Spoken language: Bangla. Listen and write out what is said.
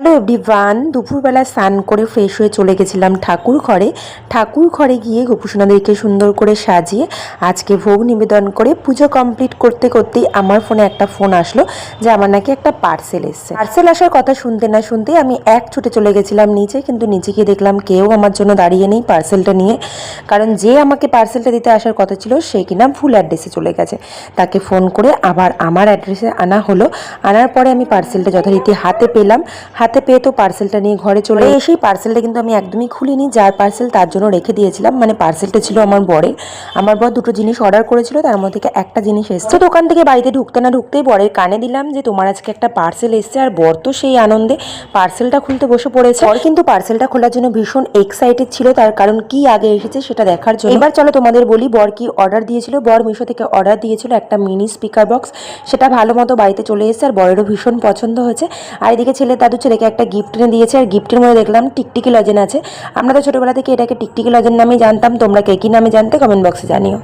হ্যালো এভরিওয়ান, দুপুরবেলা স্নান করে ফ্রেশ হয়ে চলে গেছিলাম ঠাকুর ঘরে গিয়ে গোপুসোনাদেরকে সুন্দর করে সাজিয়ে আজকে ভোগ নিবেদন করে পুজো কমপ্লিট করতে করতেই আমার ফোনে একটা ফোন আসলো যে আমার নাকি একটা পার্সেল এসছে। পার্সেল আসার কথা শুনতে না শুনতেই আমি ছুটে চলে গেছিলাম নিচে, কিন্তু নিচে গিয়ে দেখলাম কেউ আমার জন্য দাঁড়িয়ে নেই পার্সেলটা নিয়ে। কারণ যে আমাকে পার্সেলটা দিতে আসার কথা ছিল সে কিনা ভুল অ্যাড্রেসে চলে গেছে। তাকে ফোন করে আবার আমার অ্যাড্রেসে আনা হলো। আনার পরে আমি পার্সেলটা যথারীতি হাতে পেলাম। হাতে পেয়ে তো পার্সেলটা নিয়ে ঘরে চলে এসেই পার্সেলটা কিন্তু আমি একদমই খুলিনি। যার পার্সেল তার জন্য রেখে দিয়েছিলাম, মানে পার্সেলটা ছিল আমার বরের। আমার বর দুটো জিনিস অর্ডার করেছিল, তার মধ্যে থেকে একটা জিনিস এসেছে। দোকান থেকে বাড়িতে ঢুকতে না ঢুকতেই বরের কানে দিলাম যে তোমার আজকে একটা পার্সেল এসছে। আর বর তো সেই আনন্দে পার্সেলটা খুলতে বসে পড়েছে। বর কিন্তু পার্সেলটা খোলার জন্য ভীষণ এক্সাইটেড ছিল, তার কারণ কি আগে এসেছে সেটা দেখার জন্য। এবার চলো তোমাদের বলি বর কি অর্ডার দিয়েছিল। বর মিশো থেকে অর্ডার দিয়েছিল একটা মিনি স্পিকার বক্স। সেটা ভালো মতো বাড়িতে চলে এসেছে আর বরেরও ভীষণ পছন্দ হয়েছে। আর এদিকে দাদু ছেলেকে একটা গিফট এনে দিয়েছে, আর গিফটের মধ্যে দেখলাম টিকটিকি লজেন আছে। আমরা তো ছোটবেলা থেকে এটাকে টিকটিকি লজেন নামে জানতাম। তোমরা কে কি নামে জানতে কমেন্ট বক্সে জানিও।